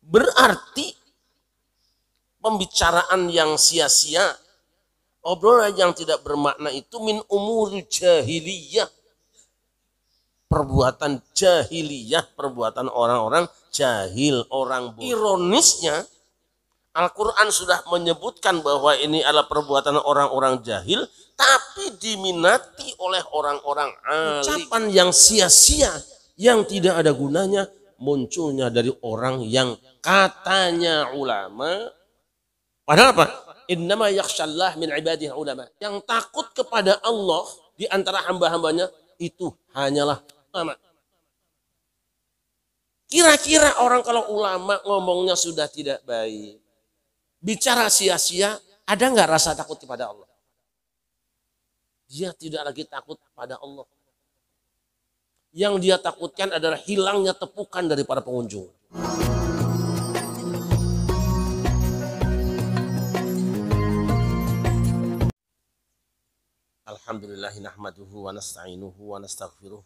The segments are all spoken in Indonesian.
Berarti pembicaraan yang sia-sia, obrolan yang tidak bermakna itu min umur jahiliyah, perbuatan jahiliyah, perbuatan orang-orang jahil, orang bodoh. Ironisnya, Al-Quran sudah menyebutkan bahwa ini adalah perbuatan orang-orang jahil, tapi diminati oleh orang-orang alim. Ucapan yang sia-sia, yang tidak ada gunanya, munculnya dari orang yang katanya ulama. Padahal apa? Innama yakhshallah min ibadihi ulama. Yang takut kepada Allah di antara hamba-hambanya itu hanyalah ulama. Kira-kira orang kalau ulama ngomongnya sudah tidak baik, bicara sia-sia, ada nggak rasa takut kepada Allah? Dia tidak lagi takut pada Allah. Yang dia takutkan adalah hilangnya tepukan dari para pengunjung. Alhamdulillah nahmaduhu wa nasta'inuhu wa nastaghfiruh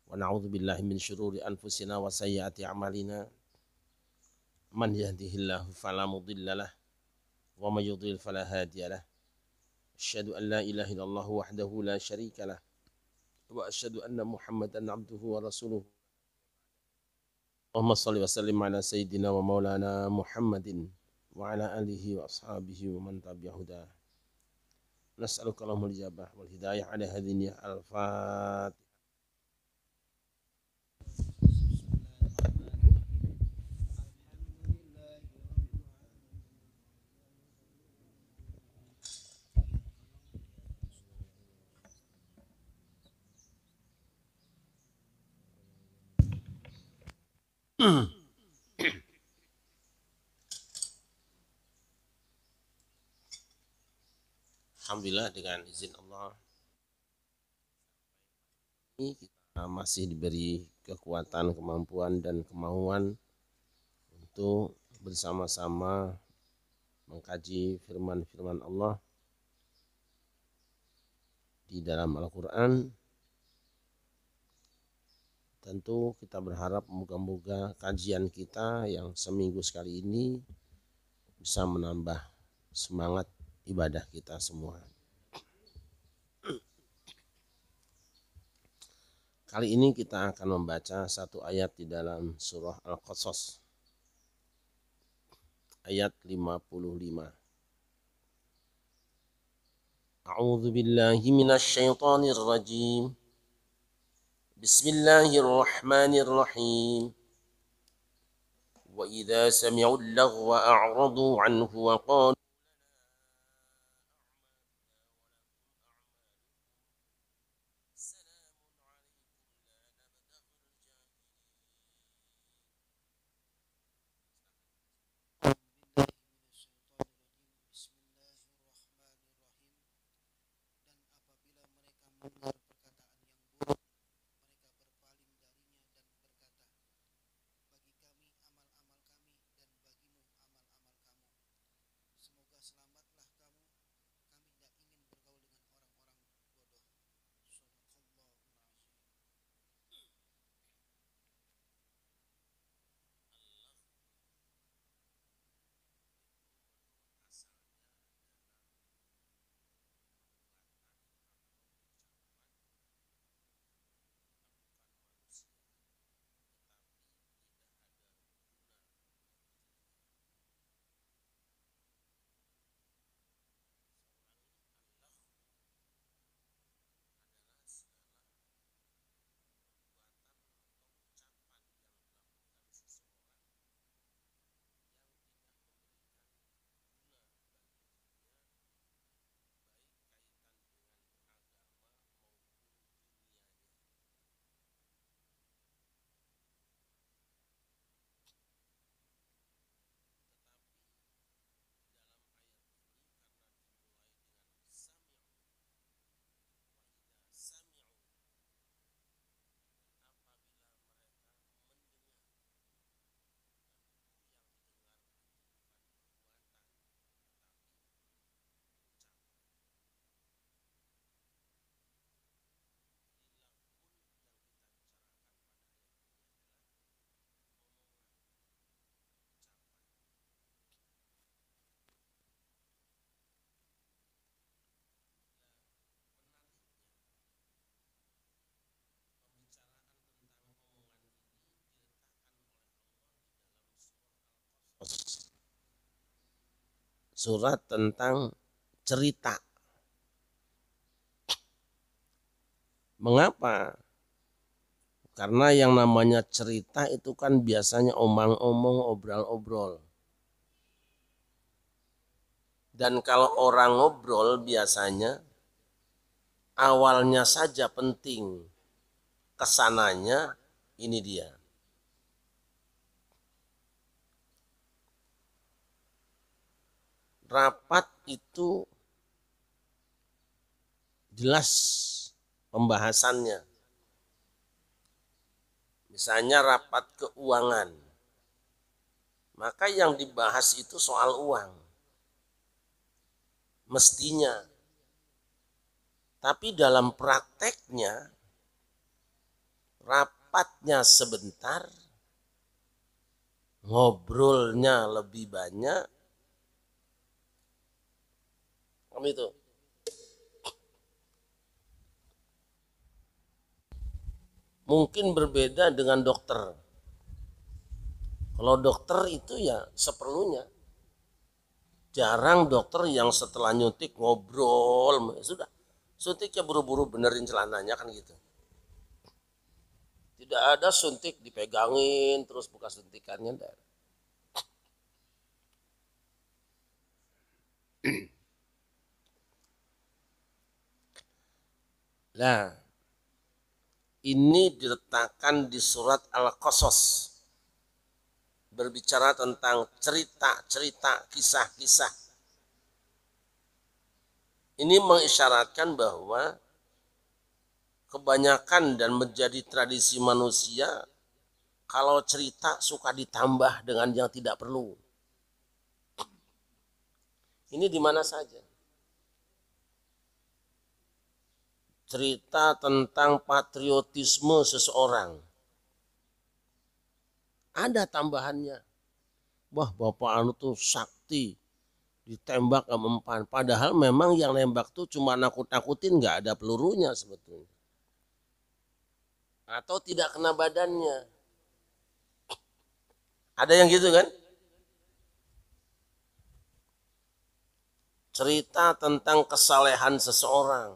wa na'udzu billahi min syururi anfusina wa sayyiati a'malina. Man yahdihillahu fala mudhillalah wa may yudlil fala hadiyalah. Asyhadu an la ilaha illallah wahdahu la syarikalah wa asyhadu anna Muhammadan abduhu wa rasuluh. Allahumma shalli wa sallim ala sayyidina wa maulana Muhammadin wa ala alihi wa ashabihi wa man tabi'ahu huda. Nas'aluka lahumul ijabah wal hidayah ala hadhihi al-fatihah. Alhamdulillah dengan izin Allah kita masih diberi kekuatan, kemampuan dan kemauan untuk bersama-sama mengkaji firman-firman Allah di dalam Al-Quran. Tentu kita berharap moga-moga kajian kita yang seminggu sekali ini bisa menambah semangat ibadah kita semua. Kali ini kita akan membaca satu ayat di dalam surah Al-Qasas, ayat 55. A'udzu billahi minasy syaithanir rajim. Bismillahirrahmanirrahim. Wa idza sami'u al-laghwa a'radu 'anhu wa qalu surat tentang cerita. Mengapa? Karena yang namanya cerita itu kan biasanya omong-omong, obrol-obrol. Dan kalau orang ngobrol biasanya awalnya saja penting, kesananya ini dia. Rapat itu jelas pembahasannya. Misalnya rapat keuangan, maka yang dibahas itu soal uang. Mestinya. Tapi dalam prakteknya, rapatnya sebentar, ngobrolnya lebih banyak. Itu. Mungkin berbeda dengan dokter. Kalau dokter itu ya seperlunya. Jarang dokter yang setelah nyuntik ngobrol, sudah. Suntiknya buru-buru benerin celananya kan gitu. Tidak ada suntik dipegangin terus buka suntikannya. Enggak. Nah, ini diletakkan di surat Al-Qasas. Berbicara tentang cerita-cerita, kisah-kisah. Ini mengisyaratkan bahwa kebanyakan dan menjadi tradisi manusia, kalau cerita suka ditambah dengan yang tidak perlu. Ini di mana saja. Cerita tentang patriotisme seseorang. Ada tambahannya. Wah, Bapak anu tuh sakti, ditembak sama empan. Padahal memang yang nembak tuh cuma nakut-nakutin, nggak ada pelurunya sebetulnya. Atau tidak kena badannya. Ada yang gitu kan? Cerita tentang kesalehan seseorang.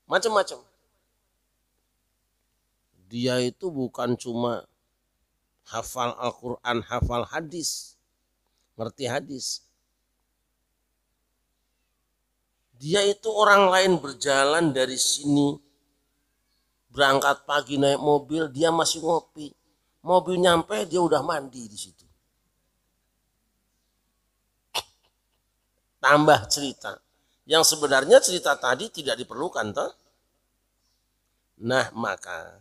Macam-macam. Dia itu bukan cuma hafal Al-Quran, hafal hadis, ngerti hadis. Dia itu orang lain berjalan dari sini, berangkat pagi naik mobil, dia masih ngopi. Mobil nyampe, dia udah mandi di situ. Tambah cerita. Yang sebenarnya cerita tadi tidak diperlukan, toh? Nah, maka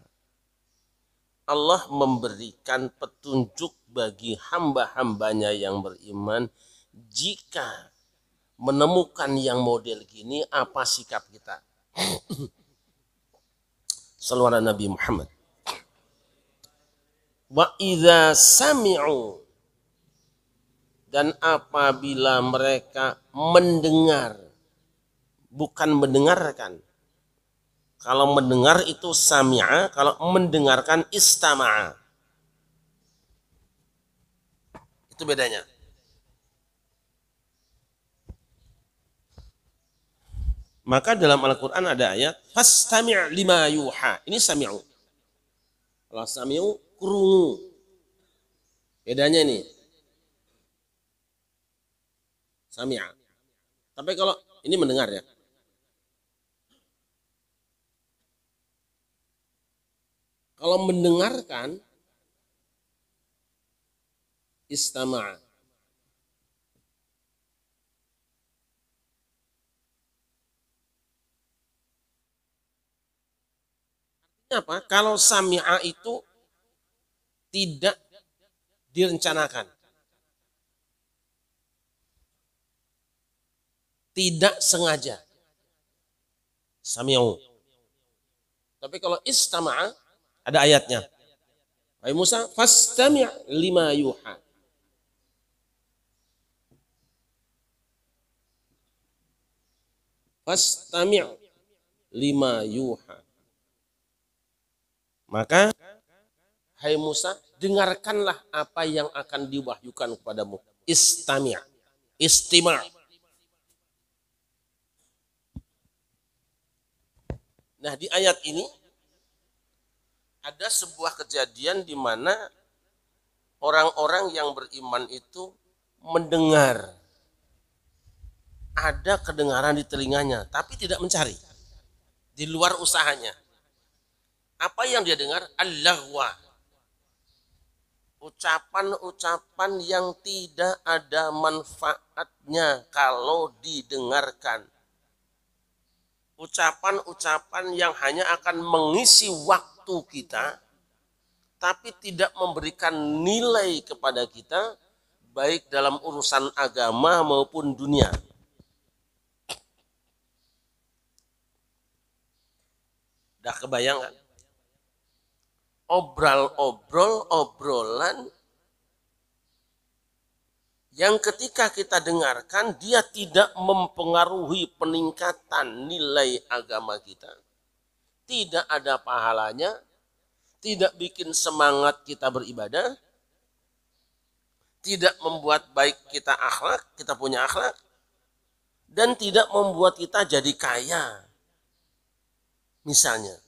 Allah memberikan petunjuk bagi hamba-hambanya yang beriman. Jika menemukan yang model gini, apa sikap kita? Sallallahu Nabi Muhammad. Wa idza sami'u, dan apabila mereka mendengar, bukan mendengarkan. Kalau mendengar itu sami'a, kalau mendengarkan istama'a. Itu bedanya. Maka dalam Al-Quran ada ayat fastami' lima yuha. Ini sami'u. Kalau sami'u krungu. Bedanya ini. Sami'a. Tapi kalau ini mendengar ya. Kalau mendengarkan istama'a. Apa? Kalau sami'a itu tidak direncanakan. Tidak sengaja. Sami'u. Tapi kalau istama'a, ada ayatnya. Wahai Musa, fastami' lima yuha. Fastami' lima yuha. Maka hai Musa, dengarkanlah apa yang akan diwahyukan kepadamu. Istami', istima'. Nah, di ayat ini ada sebuah kejadian di mana orang-orang yang beriman itu mendengar. Ada kedengaran di telinganya, tapi tidak mencari. Di luar usahanya. Apa yang dia dengar? Al-laghwa. Ucapan-ucapan yang tidak ada manfaatnya kalau didengarkan. Ucapan-ucapan yang hanya akan mengisi waktu kita, tapi tidak memberikan nilai kepada kita, baik dalam urusan agama maupun dunia. Udah kebayang kan? Obrolan yang ketika kita dengarkan dia tidak mempengaruhi peningkatan nilai agama kita. Tidak ada pahalanya, tidak bikin semangat kita beribadah, tidak membuat baik kita akhlak, kita punya akhlak, dan tidak membuat kita jadi kaya. Misalnya.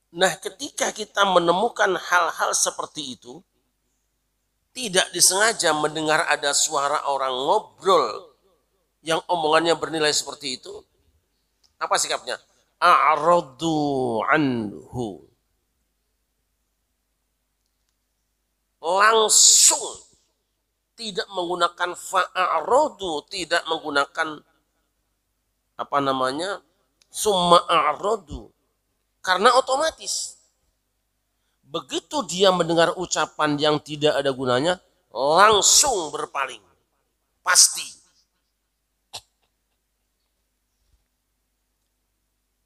Nah, ketika kita menemukan hal-hal seperti itu, tidak disengaja mendengar ada suara orang ngobrol yang omongannya bernilai seperti itu, apa sikapnya? A'radu anhu. Langsung tidak menggunakan fa'aradu, tidak menggunakan summa a'radu. Karena otomatis begitu dia mendengar ucapan yang tidak ada gunanya, langsung berpaling. Pasti.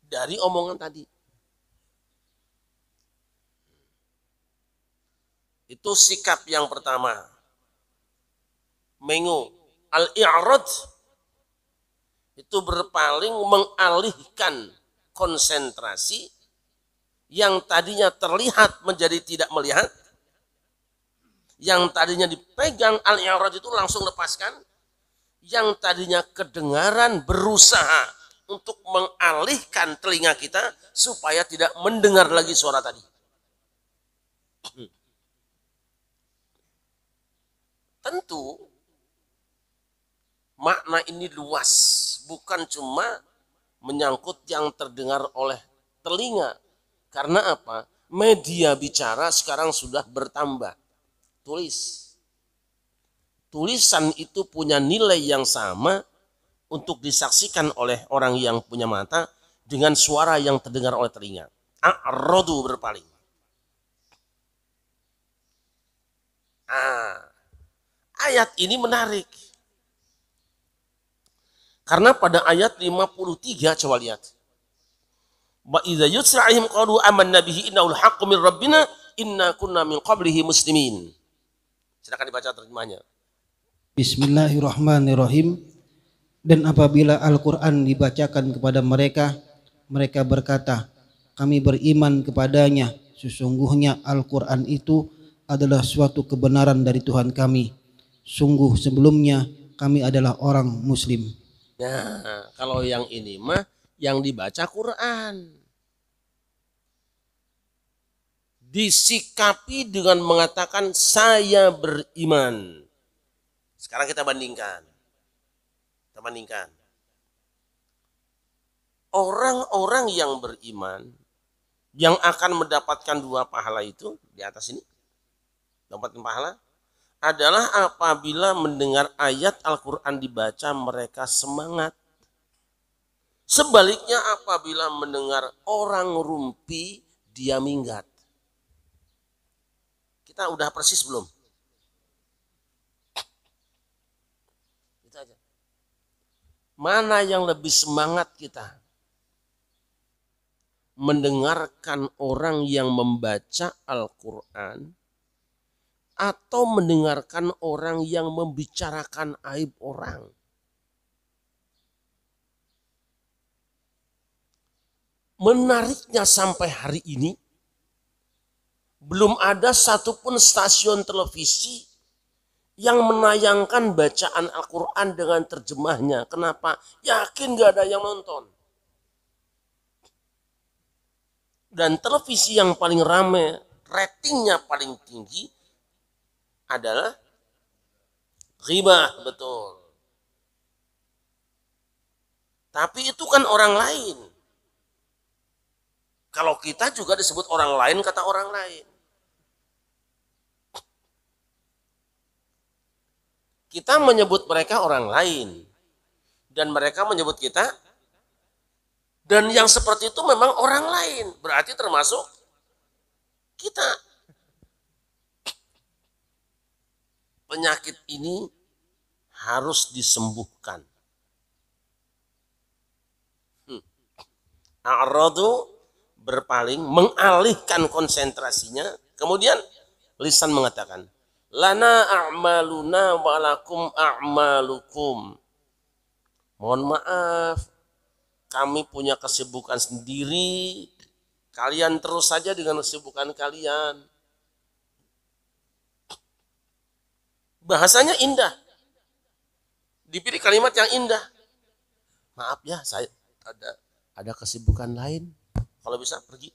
Dari omongan tadi. Itu sikap yang pertama. Mengu. Al-i'rad. Itu berpaling, mengalihkan konsentrasi yang tadinya terlihat menjadi tidak melihat, yang tadinya dipegang al-i'rad itu langsung lepaskan, yang tadinya kedengaran berusaha untuk mengalihkan telinga kita supaya tidak mendengar lagi suara tadi. Tentu makna ini luas, bukan cuma menyangkut yang terdengar oleh telinga. Karena apa? Media bicara sekarang sudah bertambah. Tulisan itu punya nilai yang sama untuk disaksikan oleh orang yang punya mata dengan suara yang terdengar oleh telinga. A'radu, berpaling. Ayat ini menarik. Karena pada ayat 53 coba lihat. Wa idza yusra'ihim qalu amanna bihi innahu al-haqqu min rabbina inna kunna min qablihi muslimin. Silakan dibaca terjemahnya. Bismillahirrahmanirrahim. Dan apabila Al-Quran dibacakan kepada mereka, mereka berkata, kami beriman kepadanya. Sesungguhnya Al-Quran itu adalah suatu kebenaran dari Tuhan kami. Sungguh sebelumnya kami adalah orang muslim. Nah, kalau yang ini mah yang dibaca Quran. Disikapi dengan mengatakan saya beriman. Sekarang kita bandingkan. Orang-orang yang beriman yang akan mendapatkan 2 pahala itu di atas ini, mendapatkan pahala adalah apabila mendengar ayat Al-Quran dibaca mereka semangat. Sebaliknya apabila mendengar orang rumpi dia minggat. Kita udah persis belum? Itu aja. Mana yang lebih semangat kita? Mendengarkan orang yang membaca Al-Quran atau mendengarkan orang yang membicarakan aib orang? Menariknya sampai hari ini belum ada satupun stasiun televisi yang menayangkan bacaan Al-Quran dengan terjemahnya. Kenapa? Yakin gak ada yang nonton. Dan televisi yang paling rame, ratingnya paling tinggi adalah ghibah, betul. Tapi itu kan orang lain. Kalau kita juga disebut orang lain, kata orang lain. Kita menyebut mereka orang lain. Dan mereka menyebut kita. Dan yang seperti itu memang orang lain. Berarti termasuk kita. Penyakit ini harus disembuhkan. A'radu, berpaling, mengalihkan konsentrasinya. Kemudian lisan mengatakan, lana a'maluna walakum a'malukum. Mohon maaf, kami punya kesibukan sendiri. Kalian terus saja dengan kesibukan kalian. Bahasanya indah. Dipilih kalimat yang indah. Maaf ya, saya ada kesibukan lain. Kalau bisa pergi.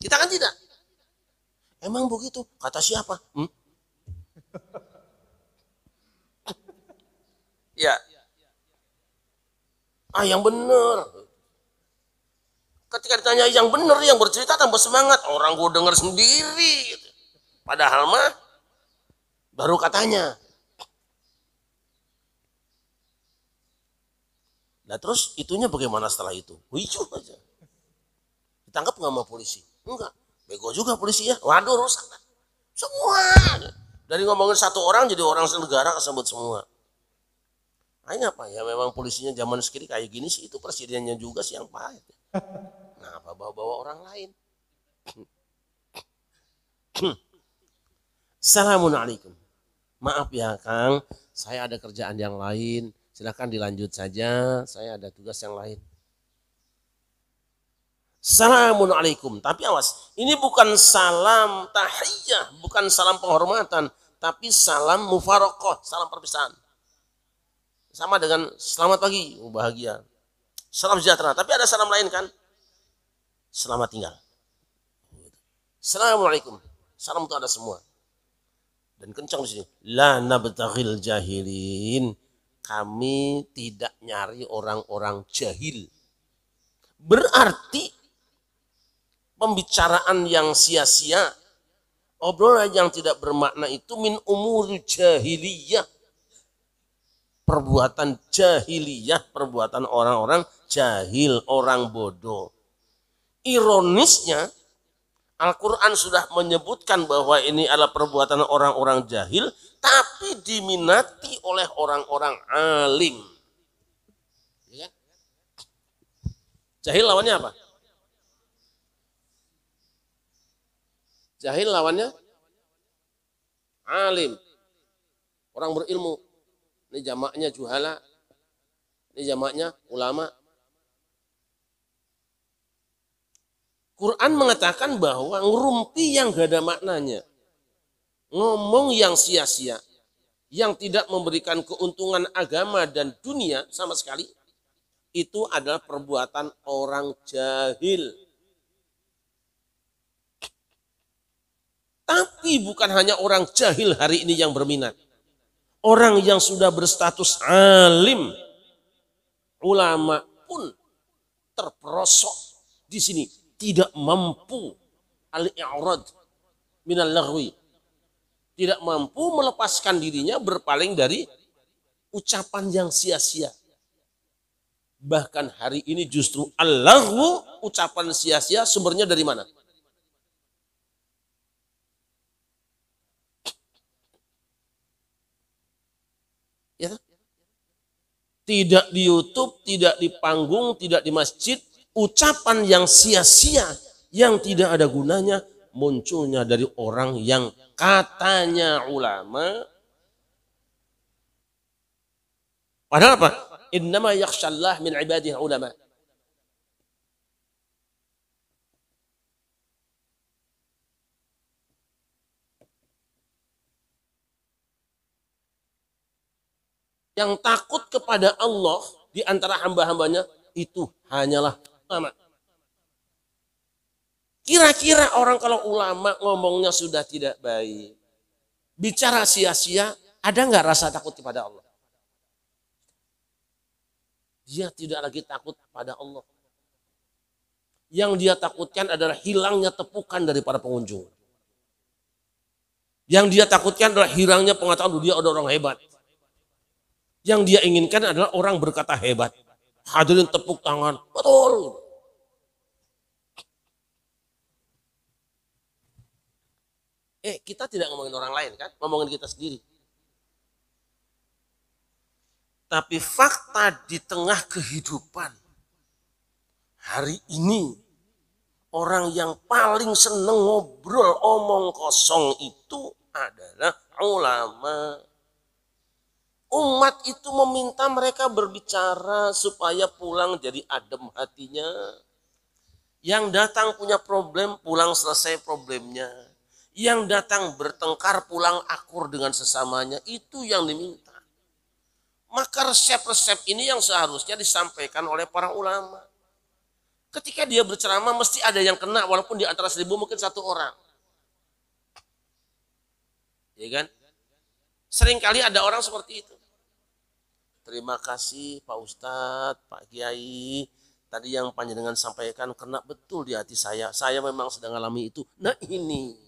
Kita kan tidak. Emang begitu? Kata siapa? Ya. Yang benar. Ketika ditanya yang benar, yang bercerita tambah semangat. Orang gue dengar sendiri. Padahal mah baru katanya. Nah terus itunya bagaimana setelah itu? Wicuh aja. Ditangkap nggak sama polisi? Enggak. Bego juga polisi ya. Waduh rusak. Semua. Dari ngomongin satu orang jadi orang senegara kesebut semua. Ini apa ya, memang polisinya zaman sekali kayak gini sih, itu presidennya juga sih yang pahit. Nah apa bawa-bawa orang lain. Assalamualaikum. Maaf ya Kang, saya ada kerjaan yang lain. Silakan dilanjut saja, saya ada tugas yang lain. Assalamualaikum. Tapi awas, ini bukan salam tahiyah, bukan salam penghormatan, tapi salam mufarokoh, salam perpisahan. Sama dengan selamat pagi, bahagia. Salam sejahtera, tapi ada salam lain kan? Selamat tinggal. Assalamualaikum. Salam itu ada semua. Dan kencang di sini. La nabtaghil jahilin. Kami tidak nyari orang-orang jahil. Berarti pembicaraan yang sia-sia, obrolan yang tidak bermakna itu min umur jahiliyah. Perbuatan jahiliyah, perbuatan orang-orang jahil, orang bodoh. Ironisnya, Al-Quran sudah menyebutkan bahwa ini adalah perbuatan orang-orang jahil, tapi diminati oleh orang-orang alim. Ya. Jahil lawannya apa? Jahil lawannya alim. Orang berilmu. Ini jamaknya juhala, ini jamaknya ulama. Quran mengatakan bahwa ngerumpi yang gak ada maknanya, ngomong yang sia-sia, yang tidak memberikan keuntungan agama dan dunia sama sekali, itu adalah perbuatan orang jahil. Tapi bukan hanya orang jahil hari ini yang berminat. Orang yang sudah berstatus alim, ulama pun terperosok di sini, tidak mampu al-i'rad minal laghwi, tidak mampu melepaskan dirinya berpaling dari ucapan yang sia-sia. Bahkan hari ini justru al-laghwu, ucapan sia-sia, sumbernya dari mana? Ya, tidak di YouTube, tidak di panggung, tidak di masjid, ucapan yang sia-sia, yang tidak ada gunanya, munculnya dari orang yang katanya ulama. Padahal apa? Innama yakhshallah min ibadihi ulama. Yang takut kepada Allah di antara hamba-hambanya itu hanyalah ulama. Kira-kira orang kalau ulama ngomongnya sudah tidak baik, bicara sia-sia, ada nggak rasa takut kepada Allah? Dia tidak lagi takut pada Allah. Yang dia takutkan adalah hilangnya tepukan dari para pengunjung. Yang dia takutkan adalah hilangnya pengetahuan dia ada orang hebat. Yang dia inginkan adalah orang berkata hebat. Hadirin tepuk tangan. Betul. Kita tidak ngomongin orang lain kan, ngomongin kita sendiri. Tapi fakta di tengah kehidupan hari ini, orang yang paling seneng ngobrol omong kosong itu adalah ulama. Umat itu meminta mereka berbicara supaya pulang jadi adem hatinya. Yang datang punya problem, pulang selesai problemnya. Yang datang bertengkar, pulang akur dengan sesamanya. Itu yang diminta. Maka resep-resep ini yang seharusnya disampaikan oleh para ulama. Ketika dia berceramah mesti ada yang kena walaupun di antara 1000 mungkin 1 orang. Ya kan? Seringkali ada orang seperti itu. Terima kasih Pak Ustadz, Pak Kiai. Tadi yang panjenengan sampaikan kena betul di hati saya. Saya memang sedang alami itu. Nah ini.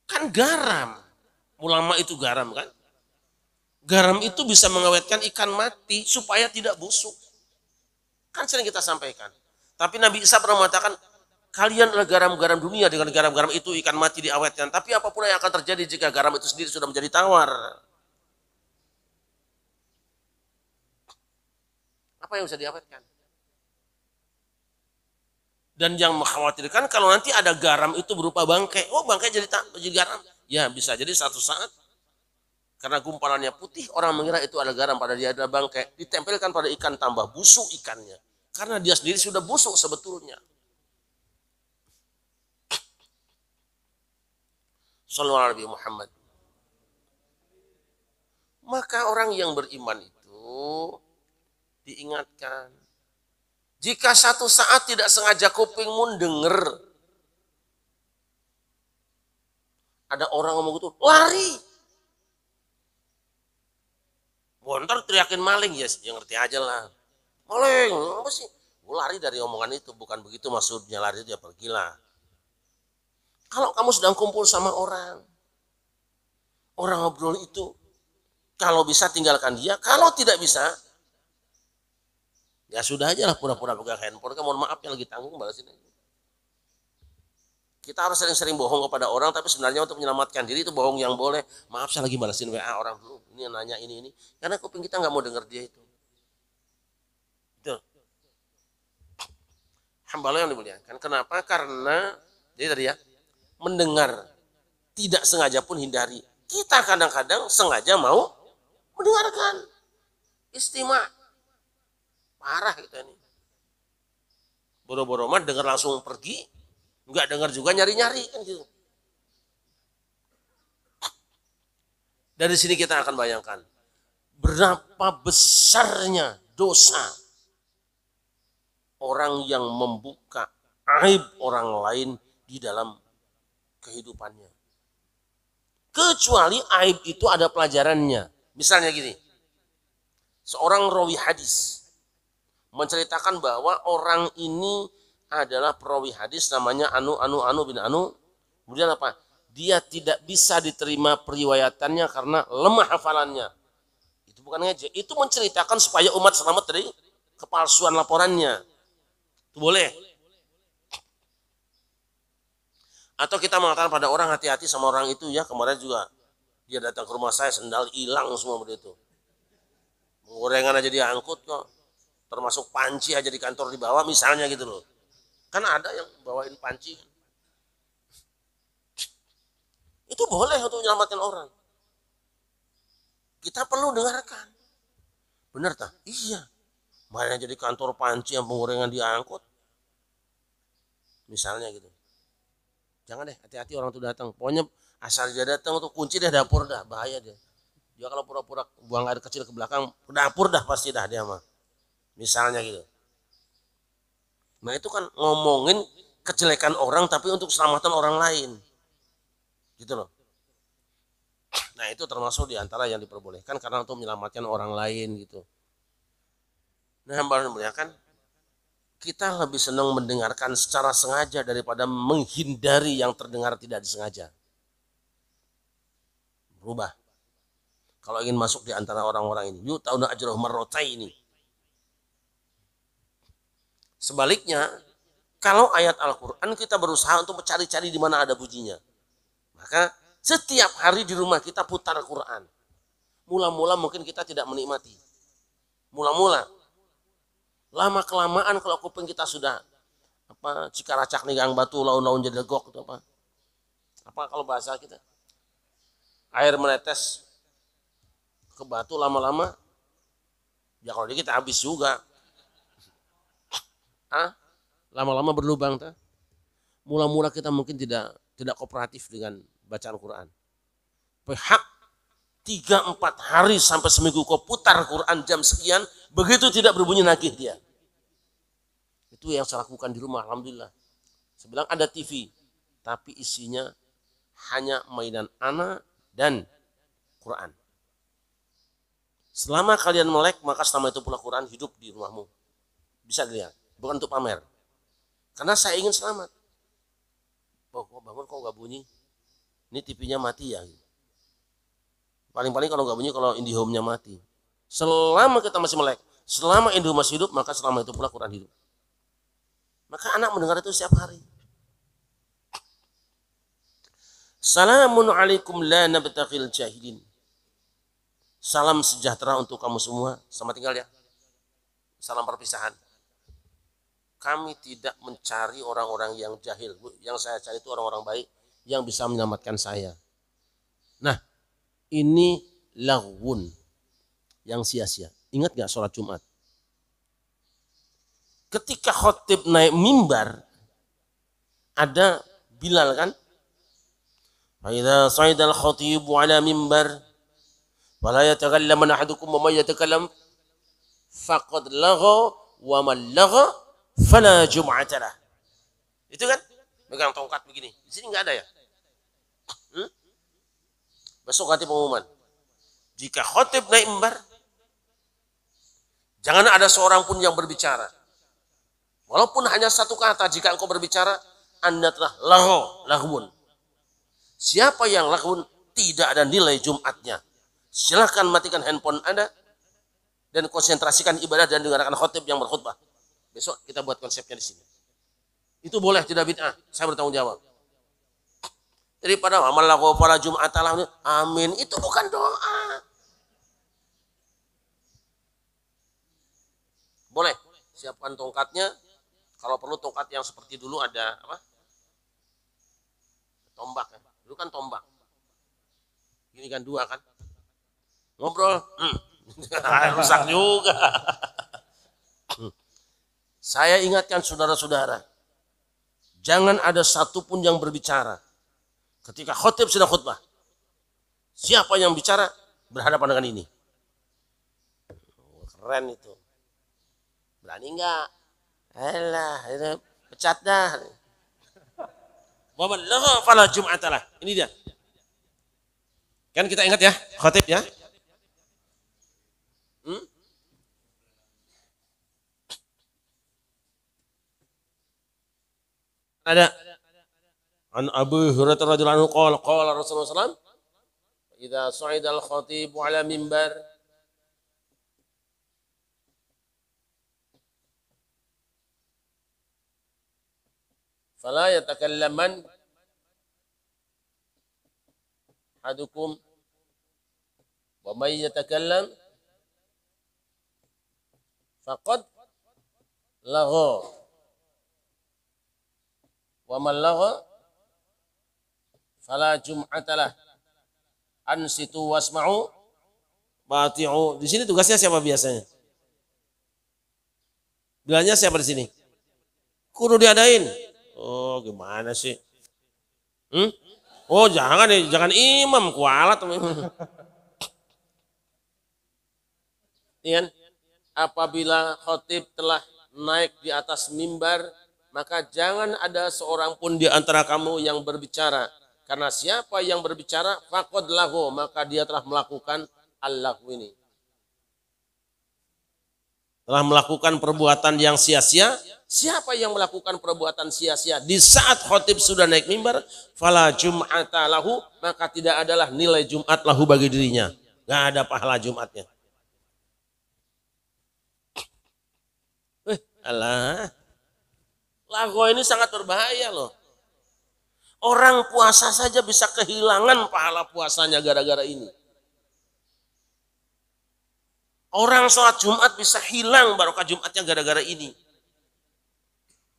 Kan garam. Ulama itu garam kan? Garam itu bisa mengawetkan ikan mati supaya tidak busuk. Kan sering kita sampaikan. Tapi Nabi Isa pernah mengatakan, kalian adalah garam-garam dunia, dengan garam-garam itu ikan mati diawetkan. Tapi apa pula yang akan terjadi jika garam itu sendiri sudah menjadi tawar? Apa yang bisa diawetkan? Dan yang mengkhawatirkan kalau nanti ada garam itu berupa bangkai. Oh bangkai jadi garam. Ya bisa jadi satu saat. Karena gumpalannya putih, orang mengira itu adalah garam, pada dia adalah bangkai. Ditempelkan pada ikan, tambah busuk ikannya. Karena dia sendiri sudah busuk sebetulnya. Sallallahu alaihi Muhammad. Maka orang yang beriman itu diingatkan. Jika satu saat tidak sengaja kupingmu dengar ada orang ngomong gitu, lari. Bontar teriakin maling, ya ngerti aja lah. Maling, apa sih? Lari dari omongan itu, bukan begitu maksudnya, lari dia pergilah. Kalau kamu sedang kumpul sama orang ngobrol itu, kalau bisa tinggalkan dia, kalau tidak bisa, ya sudah aja lah pura-pura pegang handphone, kan mohon maaf yang lagi tanggung balasin aja. Kita harus sering-sering bohong kepada orang, tapi sebenarnya untuk menyelamatkan diri itu bohong yang boleh. Maaf saya lagi balasin WA orang dulu, ini nanya ini. Karena kuping kita nggak mau dengar dia itu. Itu. Hamba Allah yang dimuliakan. Kenapa? Karena, jadi tadi ya, mendengar. Tidak sengaja pun hindari. Kita kadang-kadang sengaja mau mendengarkan. Istima. Parah kita ini. Boro-boro mah dengar langsung pergi. Enggak dengar juga nyari-nyari kan gitu. Dari sini kita akan bayangkan berapa besarnya dosa orang yang membuka aib orang lain di dalam kehidupannya. Kecuali aib itu ada pelajarannya. Misalnya gini, seorang rawi hadis menceritakan bahwa orang ini adalah perawi hadis namanya Anu bin Anu. Kemudian apa? Dia tidak bisa diterima periwayatannya karena lemah hafalannya. Itu bukan ngejek, itu menceritakan supaya umat selamat dari kepalsuan laporannya. Itu boleh. Atau kita mengatakan pada orang hati-hati sama orang itu ya, kemarin juga dia datang ke rumah saya sendal hilang semua begitu. Gorengan aja diangkut kok. Termasuk panci aja di kantor dibawa misalnya gitu loh. Kan ada yang bawain panci. Itu boleh untuk menyelamatkan orang. Kita perlu dengarkan. Benar tak? Iya. Banyak jadi kantor panci yang penggorengan diangkut. Misalnya gitu. Jangan deh, hati-hati orang itu datang. Pokoknya Asal dia datang tuh kunci deh dapur dah, bahaya dia. Dia kalau pura-pura buang air kecil ke belakang, ke dapur dah pasti dah dia mah. Misalnya gitu. Nah itu kan ngomongin kejelekan orang tapi untuk keselamatan orang lain. Gitu loh. Nah itu termasuk diantara yang diperbolehkan karena untuk menyelamatkan orang lain gitu. Nah kan kita lebih senang mendengarkan secara sengaja daripada menghindari yang terdengar tidak disengaja. Berubah. Kalau ingin masuk di antara orang-orang ini, yuta'una ajrahum marrataini. Sebaliknya, kalau ayat Al-Quran kita berusaha untuk mencari-cari di mana ada bunyinya. Maka setiap hari di rumah kita putar Quran. Mula-mula mungkin kita tidak menikmati. Mula-mula. Lama-kelamaan kalau kuping kita sudah cikaracak nigang batu, laun-laun jadi legok itu apa? Apa kalau bahasa kita? Air menetes ke batu lama-lama, ya kalau kita habis juga. Lama-lama berlubang tuh. Mula-mula kita mungkin tidak kooperatif dengan bacaan Quran. Pihak 3-4 hari sampai seminggu kau putar Quran jam sekian, begitu tidak berbunyi nagih dia. Itu yang saya lakukan di rumah, alhamdulillah. Saya bilang ada TV, tapi isinya hanya mainan anak dan Quran. Selama kalian melek, maka selama itu pula Quran hidup di rumahmu. Bisa dilihat, bukan untuk pamer. Karena saya ingin selamat. Oh, kok bangun kok nggak bunyi? Ini TV-nya mati ya. Paling-paling kalau nggak bunyi kalau IndiHome-nya mati. Selama kita masih melek, selama IndiHome masih hidup, maka selama itu pula Quran hidup. Maka anak mendengar itu setiap hari. Salamun alaikum la nabtaghil jahilin. Salam sejahtera untuk kamu semua. Selamat tinggal ya. Salam perpisahan. Kami tidak mencari orang-orang yang jahil. Yang saya cari itu orang-orang baik yang bisa menyelamatkan saya. Nah, ini laghun yang sia-sia. Ingat gak sholat Jumat? Ketika khotib naik mimbar, ada Bilal kan? Fa'idha sa'idal khotibu ala mimbar, wala yatakallaman ahadukum wa man yatakallam, faqad lagha wa man lagha, fala jum'atalah. Itu kan? Megang tongkat begini. Di sini nggak ada ya? Besok ganti pengumuman. Jika khotib naik mimbar, jangan ada seorang pun yang berbicara. Walaupun hanya satu kata, jika engkau berbicara, Anda telah laghun. Siapa yang laghun, tidak ada nilai Jumatnya. Silahkan matikan handphone Anda dan konsentrasikan ibadah dan dengarkan khotib yang berkhutbah. Besok kita buat konsepnya di sini. Itu boleh, tidak bid'ah. Saya bertanggung jawab. Daripada amal lahu fala jum'atalah, amin, itu bukan doa. Boleh, siapkan tongkatnya. Kalau perlu tongkat yang seperti dulu ada apa? Tombak ya. Dulu kan tombak. Ini kan 2 kan. Ngobrol, rusak juga. Saya ingatkan saudara-saudara, jangan ada satupun yang berbicara ketika khotib sedang khutbah. Siapa yang bicara berhadapan dengan ini. Keren itu. Berani enggak? Alah, pecat dah. Waman lahu fala jum'atalah. Ini dia. Kan kita ingat ya, khotib ya. Ada an Abu Hurairah radhiyallahu anhu qala Rasulullah sallallahu alaihi wasallam, "Idza sa'ida al-khatibu 'ala mimbar fala yatakallaman ahadukum wa may yatakallam faqad lagha wa man lagha fala jum'atalah ansitu wasma'u bati'u." Di sini tugasnya siapa biasanya? Bilangnya siapa di sini? Kudu diadain. Oh, gimana sih? Oh jangan ya, jangan imam kualat. Iya kan? Apabila khotib telah naik di atas mimbar, maka jangan ada seorang pun di antara kamu yang berbicara. Karena siapa yang berbicara, faqad lahu, maka dia telah melakukan al-lahu ini. Telah melakukan perbuatan yang sia-sia. Siapa yang melakukan perbuatan sia-sia di saat khotib sudah naik mimbar, fala jum'ata lahu, maka tidak adalah nilai Jumat lahu bagi dirinya. Gak ada pahala Jumatnya. Alah, lagu ini sangat berbahaya loh. Orang puasa saja bisa kehilangan pahala puasanya gara-gara ini. Orang sholat Jumat bisa hilang barokah Jumatnya gara-gara ini.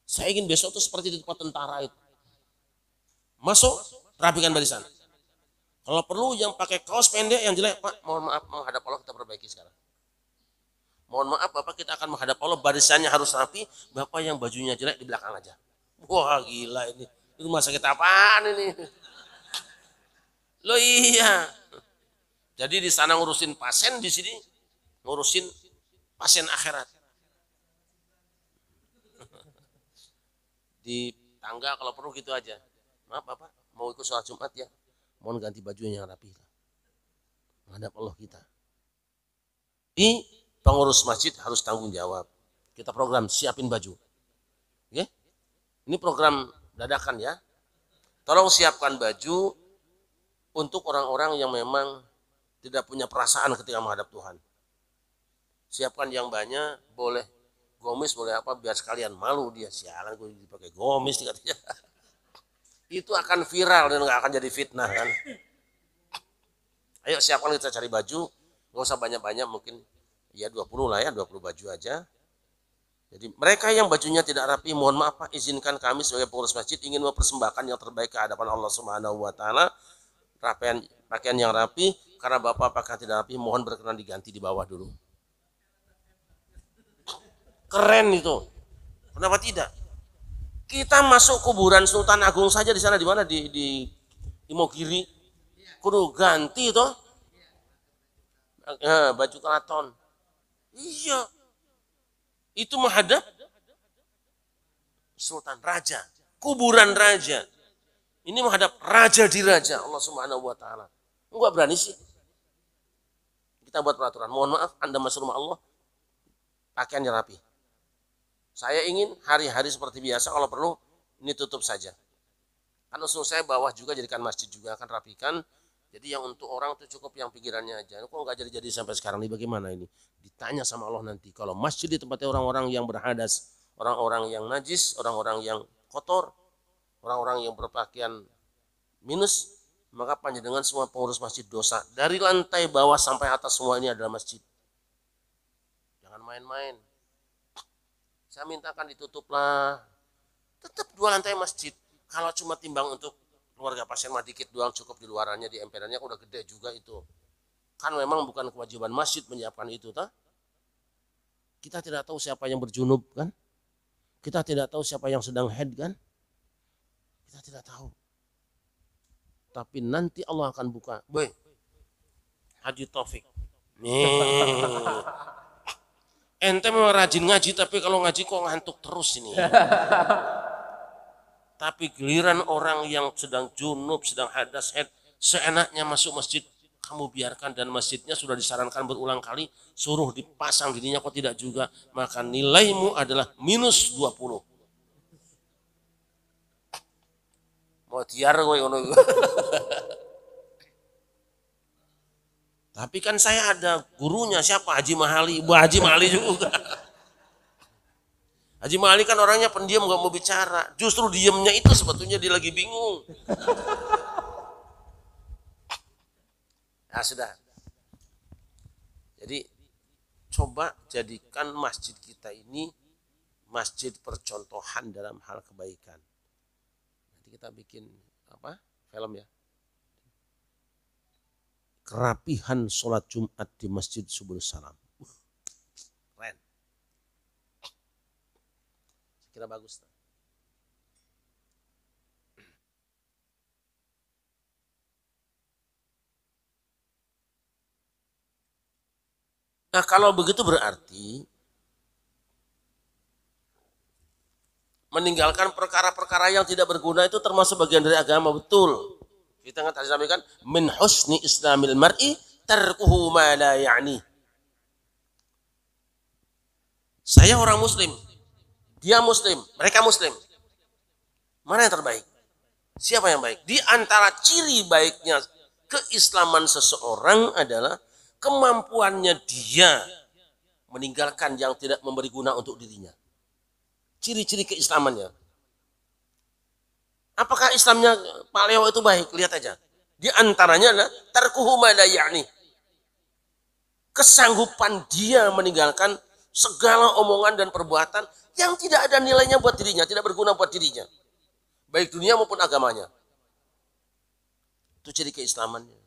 Saya ingin besok tuh seperti di tempat tentara itu. Masuk, rapikan barisan. Kalau perlu yang pakai kaos pendek yang jelek, Pak, mohon maaf, menghadap Allah kita perbaiki sekarang. Mohon maaf Bapak, kita akan menghadap Allah, barisannya harus rapi, Bapak yang bajunya jelek di belakang aja. Wah gila ini, rumah sakit apaan ini? Loh iya. Jadi di sana ngurusin pasien, di sini ngurusin pasien akhirat. Di tangga kalau perlu gitu aja. Maaf Bapak, mau ikut sholat Jumat ya, mohon ganti bajunya yang rapi. Menghadap Allah kita. Pengurus masjid harus tanggung jawab. Kita program siapin baju. Oke? Ini program dadakan ya. Tolong siapkan baju untuk orang-orang yang memang tidak punya perasaan ketika menghadap Tuhan. Siapkan yang banyak, boleh gomis, boleh apa, biar sekalian malu dia. Sialan gue dipakai gomis katanya. Itu akan viral dan nggak akan jadi fitnah kan. Ayo siapkan, kita cari baju, nggak usah banyak-banyak, mungkin ya 20 lah ya, 20 baju aja. Jadi mereka yang bajunya tidak rapi, mohon maaf Pak, izinkan kami sebagai pengurus masjid ingin mempersembahkan yang terbaik ke hadapan Allah Subhanahu wa taala. Pakaian yang rapi, karena Bapak pakaian tidak rapi, mohon berkenan diganti di bawah dulu. Keren itu. Kenapa tidak? Kita masuk kuburan Sultan Agung saja di sana, di mana, di Imogiri. Kudu ganti toh. Baju keraton. Iya. Itu menghadap Sultan, Raja, kuburan Raja. Ini menghadap Raja di Raja, Allah Subhanahu wa taala. Enggak berani sih. Kita buat peraturan. Mohon maaf, Anda masuk rumah Allah, pakaiannya rapi. Saya ingin hari-hari seperti biasa, kalau perlu ini tutup saja. Kan usul saya bawah juga jadikan masjid juga, akan rapikan. Jadi yang untuk orang itu cukup yang pikirannya aja. Kok nggak jadi-jadi sampai sekarang ini, bagaimana ini? Ditanya sama Allah nanti. Kalau masjid di tempatnya orang-orang yang berhadas, orang-orang yang najis, orang-orang yang kotor, orang-orang yang berpakaian minus, maka panjenengan semua pengurus masjid dosa. Dari lantai bawah sampai atas semua ini adalah masjid. Jangan main-main. Saya mintakan ditutuplah. Tetap 2 lantai masjid. Kalau cuma timbang untuk keluarga pasien mah dikit doang, cukup di luarannya, di emperannya udah gede juga itu. Kan memang bukan kewajiban masjid menyiapkan itu, tak? Kita tidak tahu siapa yang berjunub kan? Kita tidak tahu siapa yang sedang head kan? Kita tidak tahu. Tapi nanti Allah akan buka. Boy, Haji Taufik. Ente memang rajin ngaji, tapi kalau ngaji kok ngantuk terus ini. Tapi giliran orang yang sedang junub, sedang hadas, head, seenaknya masuk masjid, kamu biarkan, dan masjidnya sudah disarankan berulang kali, suruh dipasang dirinya kok tidak juga, maka nilaimu adalah minus 20. Mau tiar gue. Tapi kan saya ada gurunya, siapa? Haji Mahali, Ibu Haji Mahali juga. Haji Mahali kan orangnya pendiam, gak mau bicara. Justru diamnya itu sebetulnya dia lagi bingung. Nah sudah. Jadi coba jadikan masjid kita ini masjid percontohan dalam hal kebaikan. Nanti kita bikin apa? Film ya. Kerapihan sholat Jumat di Masjid Subul Salam. Keren. Kira bagus. Nah kalau begitu berarti meninggalkan perkara-perkara yang tidak berguna itu termasuk bagian dari agama, betul. Kita tadi sampaikan min husni islamil mar'i tarkuhu ma la ya'ni. Saya orang muslim, dia muslim, mereka muslim. Mana yang terbaik? Siapa yang baik? Di antara ciri baiknya keislaman seseorang adalah kemampuannya dia meninggalkan yang tidak memberi guna untuk dirinya. Ciri-ciri keislamannya. Apakah Islamnya Pak Leo itu baik? Lihat aja. Di antaranya adalah tarkuhu ma la ya'ni. Kesanggupan dia meninggalkan segala omongan dan perbuatan yang tidak ada nilainya buat dirinya, tidak berguna buat dirinya. Baik dunia maupun agamanya. Itu ciri keislamannya.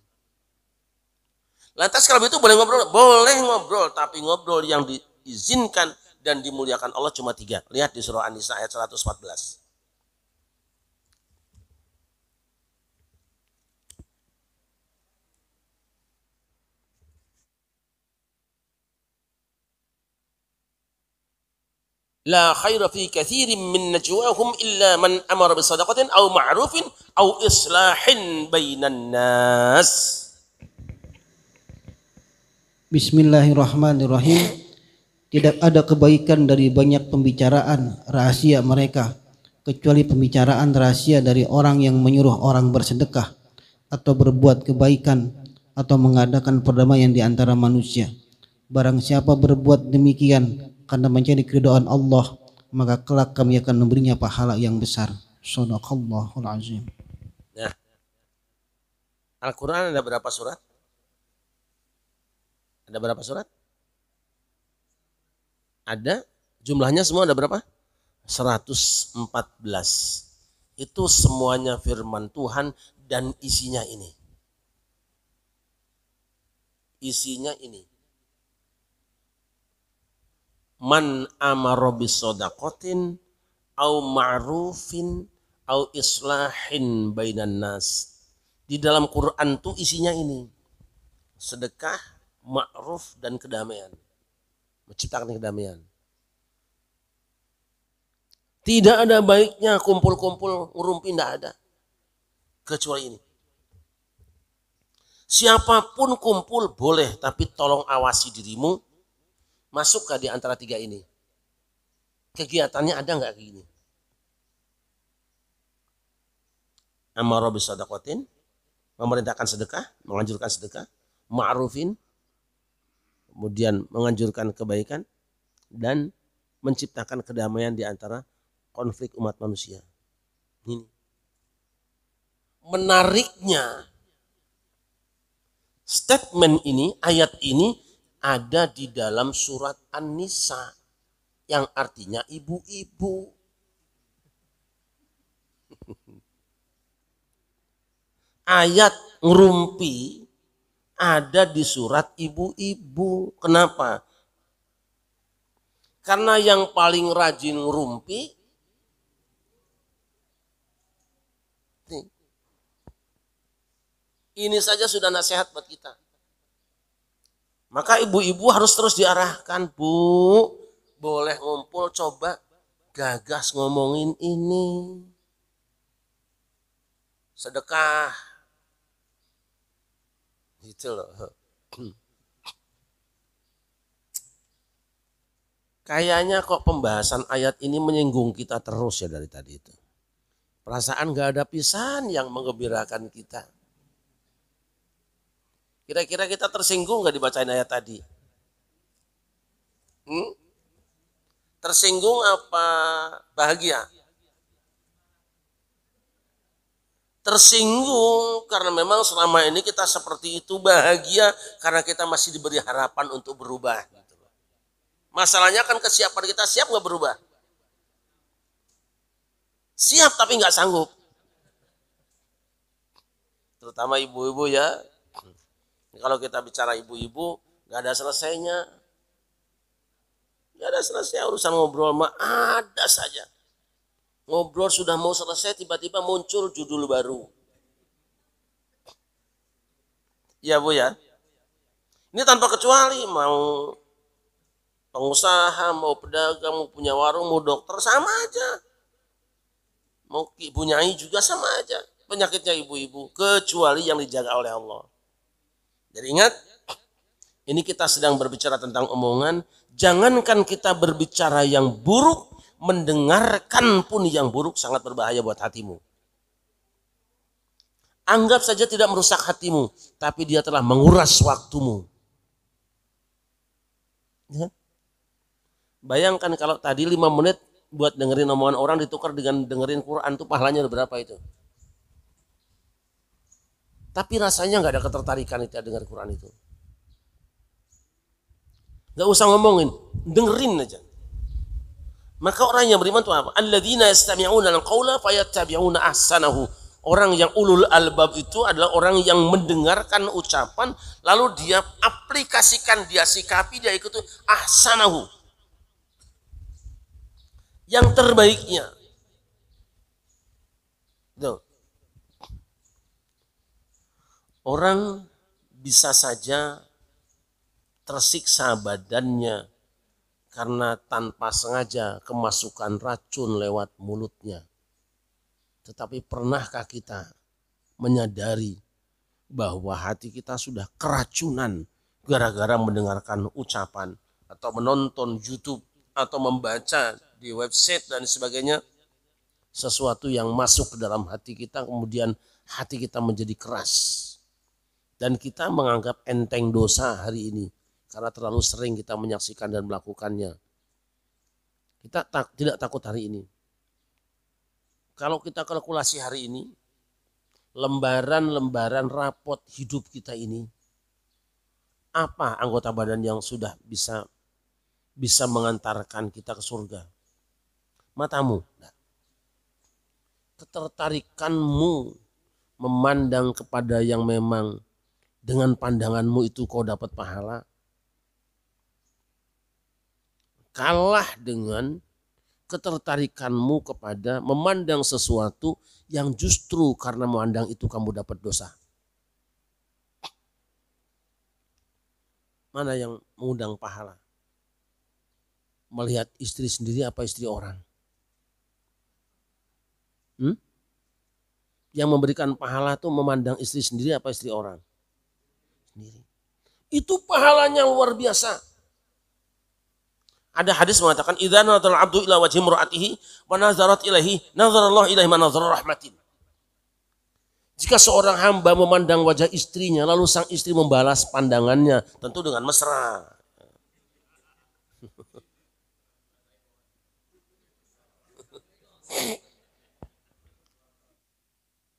Lantas kalau begitu boleh ngobrol? Boleh ngobrol, tapi ngobrol yang diizinkan dan dimuliakan Allah cuma 3. Lihat di surah An-Nisa ayat 114. La khaira fi katsirin min najwahum illa man amara bisadaqatin aw ma'rufin aw islahin bainan nas. Bismillahirrahmanirrahim. Tidak ada kebaikan dari banyak pembicaraan rahasia mereka kecuali pembicaraan rahasia dari orang yang menyuruh orang bersedekah atau berbuat kebaikan atau mengadakan perdamaian di antara manusia. Barang siapa berbuat demikian karena mencari keridhaan Allah, maka kelak kami akan memberinya pahala yang besar. Shadaqallahul azim. Nah, Al-Quran ada berapa surat? Ada berapa surat? Ada, jumlahnya semua ada berapa? 114. Itu semuanya firman Tuhan dan isinya ini. Isinya ini. Man amara bisadaqatin au ma'rufin au islahin bainan nas. Di dalam Quran tuh isinya ini. Sedekah, ma'ruf dan kedamaian. Menciptakan kedamaian. Tidak ada baiknya kumpul-kumpul ngurumpi, tidak ada. Kecuali ini. Siapapun kumpul boleh, tapi tolong awasi dirimu. Masuk di antara 3 ini? Kegiatannya ada nggak kayak gini? Amara bisadaqatin, memerintahkan sedekah, menganjurkan sedekah, ma'rufin, kemudian menganjurkan kebaikan, dan menciptakan kedamaian di antara konflik umat manusia. Ini. Menariknya, statement ini, ayat ini ada di dalam surat An-Nisa yang artinya ibu-ibu. Ayat ngerumpi ada di surat ibu-ibu. Kenapa? Karena yang paling rajin ngerumpi ini saja sudah nasihat buat kita. Maka ibu-ibu harus terus diarahkan, Bu, boleh ngumpul, coba gagas ngomongin ini. Sedekah. Gitu loh. Kayaknya kok pembahasan ayat ini menyinggung kita terus ya dari tadi itu. Perasaan gak ada pisan yang menggembirakan kita. Kira-kira kita tersinggung gak dibacain ayat tadi? Tersinggung apa bahagia? Tersinggung karena memang selama ini kita seperti itu, bahagia karena kita masih diberi harapan untuk berubah. Masalahnya kan kesiapan kita, siap gak berubah? Siap tapi gak sanggup. Terutama ibu-ibu ya. Kalau kita bicara ibu-ibu, gak ada selesainya. Gak ada selesai urusan ngobrol mah ada saja. Ngobrol sudah mau selesai, tiba-tiba muncul judul baru. Ya Bu ya. Ini tanpa kecuali, mau pengusaha, mau pedagang, mau punya warung, mau dokter, sama aja. Mau ibu nyai juga sama aja. Penyakitnya ibu-ibu, kecuali yang dijaga oleh Allah. Jadi ingat, ini kita sedang berbicara tentang omongan. Jangankan kita berbicara yang buruk, mendengarkan pun yang buruk sangat berbahaya buat hatimu. Anggap saja tidak merusak hatimu, tapi dia telah menguras waktumu. Ya. Bayangkan kalau tadi 5 menit buat dengerin omongan orang ditukar dengan dengerin Quran, tuh pahalanya udah berapa itu? Tapi rasanya nggak ada ketertarikan itu dengar Quran itu. Nggak usah ngomongin, dengerin aja. Maka orang yang beriman itu apa? Alladzina yastami'una al-qaula fayattabi'una ahsanahu. Orang yang ulul albab itu adalah orang yang mendengarkan ucapan lalu dia aplikasikan, dia sikapi, dia ikuti ahsanahu. Yang terbaiknya. Tuh. Orang bisa saja tersiksa badannya karena tanpa sengaja kemasukan racun lewat mulutnya. Tetapi pernahkah kita menyadari bahwa hati kita sudah keracunan gara-gara mendengarkan ucapan atau menonton YouTube atau membaca di website dan sebagainya, sesuatu yang masuk ke dalam hati kita, kemudian hati kita menjadi keras. Dan kita menganggap enteng dosa hari ini karena terlalu sering kita menyaksikan dan melakukannya. Kita tidak takut hari ini. Kalau kita kalkulasi hari ini, lembaran-lembaran rapot hidup kita ini, apa anggota badan yang sudah bisa mengantarkan kita ke surga? Matamu. Ketertarikanmu memandang kepada yang memang dengan pandanganmu itu kau dapat pahala, kalah dengan ketertarikanmu kepada memandang sesuatu yang justru karena memandang itu kamu dapat dosa. Mana yang mengundang pahala? Melihat istri sendiri apa istri orang? Yang memberikan pahala itu memandang istri sendiri apa istri orang? Sendiri. Itu pahalanya luar biasa. Ada hadis mengatakan idza nadhara al-'abdu ila wajhi imra'atihi wa nazarat ilaihi nazarallahu ilaihi ma nazara rahmatin. Jika seorang hamba memandang wajah istrinya lalu sang istri membalas pandangannya tentu dengan mesra.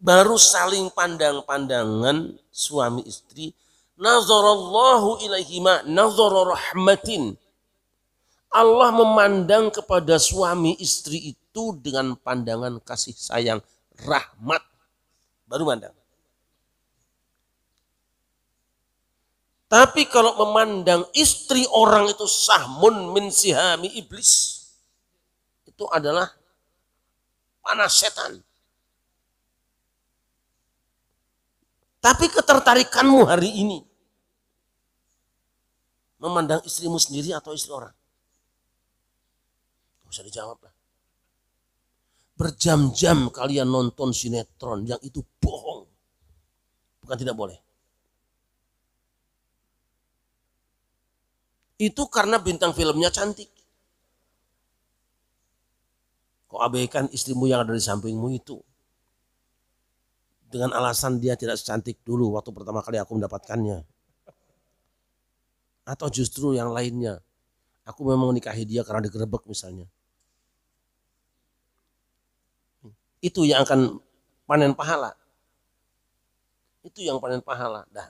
Baru saling pandang-pandangan suami istri, nazarallahu ilaihi ma nazara rahmatin. Allah memandang kepada suami istri itu dengan pandangan kasih sayang, rahmat. Baru mandang. Tapi kalau memandang istri orang itu sahmun min sihami iblis, itu adalah panah setan. Tapi ketertarikanmu hari ini memandang istrimu sendiri atau istri orang? Gak usah dijawab lah. Berjam-jam kalian nonton sinetron yang itu bohong. Bukan tidak boleh. Itu karena bintang filmnya cantik. Kau abaikan istrimu yang ada di sampingmu itu. Dengan alasan dia tidak secantik dulu waktu pertama kali aku mendapatkannya. Atau justru yang lainnya. Aku memang menikahi dia karena digerebek misalnya. Itu yang akan panen pahala. Itu yang panen pahala. Nah,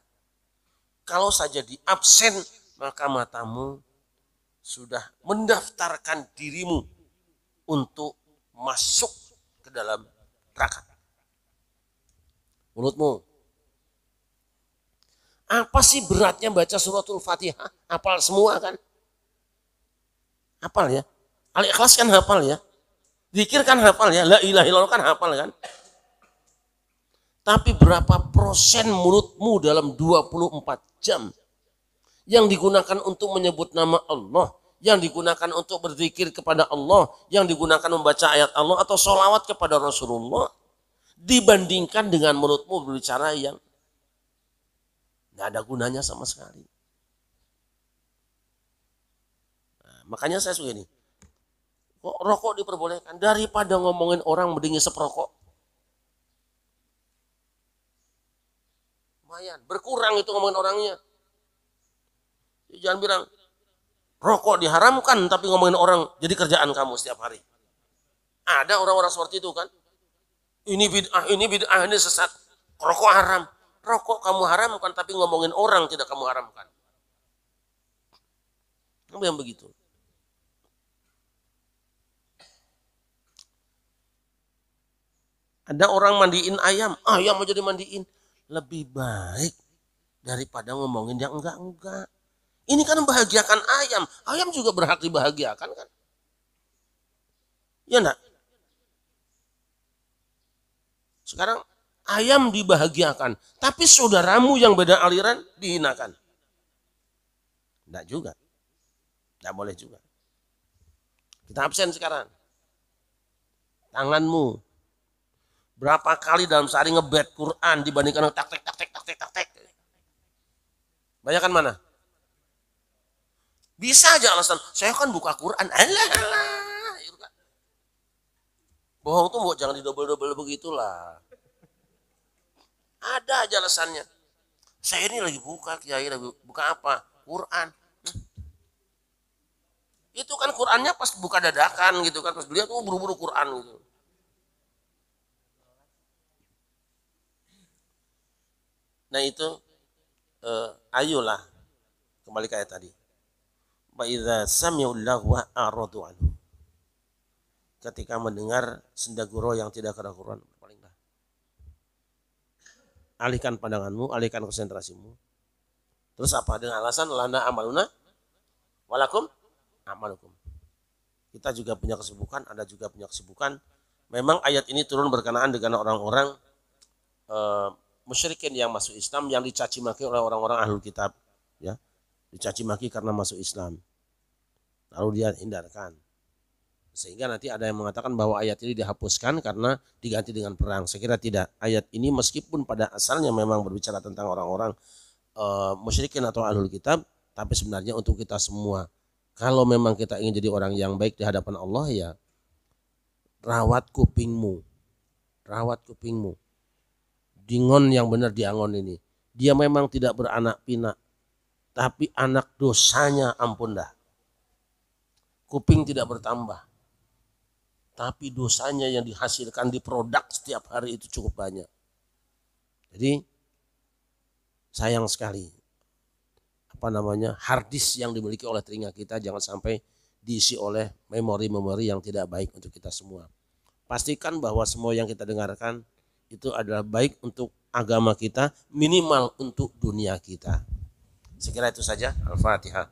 kalau saja di absen, maka matamu sudah mendaftarkan dirimu untuk masuk ke dalam neraka. Mulutmu. Apa sih beratnya baca suratul Fatihah? Hafal semua kan? Hafal ya? Al-Ikhlas kan hafal ya? Zikir kan hafal ya? La ilaha illallah kan hafal kan? Tapi berapa persen mulutmu dalam 24 jam yang digunakan untuk menyebut nama Allah, yang digunakan untuk berzikir kepada Allah, yang digunakan membaca ayat Allah atau sholawat kepada Rasulullah, dibandingkan dengan mulutmu berbicara yang nggak ada gunanya sama sekali. Nah, makanya saya suka ini, kok rokok diperbolehkan daripada ngomongin orang mending ngisep rokok. Lumayan, berkurang itu ngomongin orangnya. Jangan bilang rokok diharamkan tapi ngomongin orang jadi kerjaan kamu setiap hari. Ada orang-orang seperti itu kan. Ini bid'ah, ini sesat. Rokok haram. Rokok kamu haramkan tapi ngomongin orang tidak kamu haramkan. Apa yang begitu? Ada orang mandiin ayam. Ayam mau jadi mandiin. Lebih baik daripada ngomongin yang enggak-enggak. Ini kan membahagiakan ayam. Ayam juga berhak dibahagiakan kan? Ya enggak? Sekarang ayam dibahagiakan. Tapi saudaramu yang beda aliran dihinakan. Enggak juga. Enggak boleh juga. Kita absen sekarang. Tanganmu berapa kali dalam sehari ngebet Quran dibandingkan taktek. Banyakan mana? Bisa aja alasan, saya kan buka Quran. Alah. Bohong tuh jangan didobel-dobel begitulah. Ada aja alasannya. Saya ini lagi buka, kiai lagi buka apa? Quran. Itu kan Qurannya pas buka dadakan gitu kan, pas beliau tuh buru-buru Quran gitu. Nah itu ayolah kembali ke ayat tadi. Wa idza sami'u lahwa a'radu anhu. Ketika mendengar sendaguro yang tidak kedengaran, palinglah alihkan pandanganmu, alihkan konsentrasimu. Terus apa? Dengan alasan lana amaluna walakum amalukum. Kita juga punya kesibukan, Anda juga punya kesibukan. Memang ayat ini turun berkenaan dengan orang-orang musyrikin yang masuk Islam, yang dicaci maki oleh orang-orang ahlul kitab, ya, dicaci maki karena masuk Islam, lalu dia hindarkan, sehingga nanti ada yang mengatakan bahwa ayat ini dihapuskan karena diganti dengan perang. Saya kira tidak. Ayat ini meskipun pada asalnya memang berbicara tentang orang-orang musyrikin atau ahlul kitab, tapi sebenarnya untuk kita semua. Kalau memang kita ingin jadi orang yang baik di hadapan Allah, ya rawat kupingmu, rawat kupingmu. Dingon yang benar diangon ini. Dia memang tidak beranak pinak, tapi anak dosanya ampun dah. Kuping tidak bertambah, tapi dosanya yang dihasilkan di produk setiap hari itu cukup banyak. Jadi sayang sekali hard disk yang dimiliki oleh telinga kita jangan sampai diisi oleh memori-memori yang tidak baik untuk kita semua. Pastikan bahwa semua yang kita dengarkan itu adalah baik untuk agama kita, minimal untuk dunia kita. Sekira itu saja. Al-Fatihah.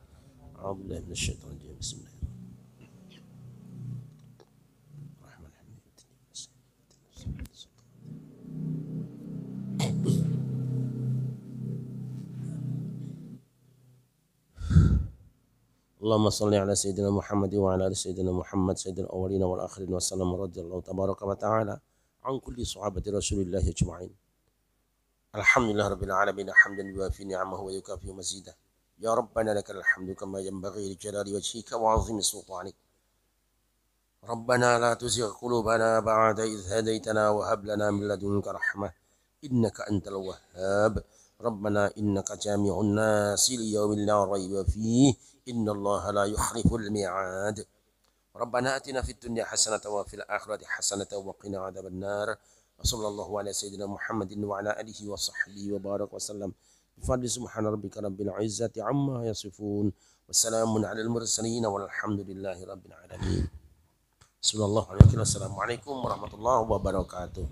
Allahumma salli ala sayyidina Muhammad wa ala ali sayyidina Muhammad sayyidil awwalin wal akhirin wa sallam radhiyallahu tabaraka wa ta'ala an kulli sahabati Rasulillah ajma'in. Alhamdulillah rabbil alamin hamdan yuwafi ni'amahu wa yukafi mazidah. Ya Rabbana lakal hamdu kama yanbaghi li jalali wajhika wa 'azimi sultanik. Rabbana la tuzigh qulubana ba'da idh hadaytana wa hab lana min ladunka rahmah innaka antal wahhab. Rabbana innaka jami'un nasi li yawmin la rayba fihi innallaha la yukhliful mi'ad. Rabbana atina fid dunya hasanatan wa fil akhirati hasanatan wa qina adzaban nar. Wassallallahu ala sayyidina Muhammadin wa ala alihi wa sahbihi wa barak wa sallam. Bifadli subhana rabbika rabbil izzati amma yasifun. Wassalamun ala al-mursalin walhamdulillahi rabbil alamin. Assalamualaikum warahmatullahi wabarakatuh.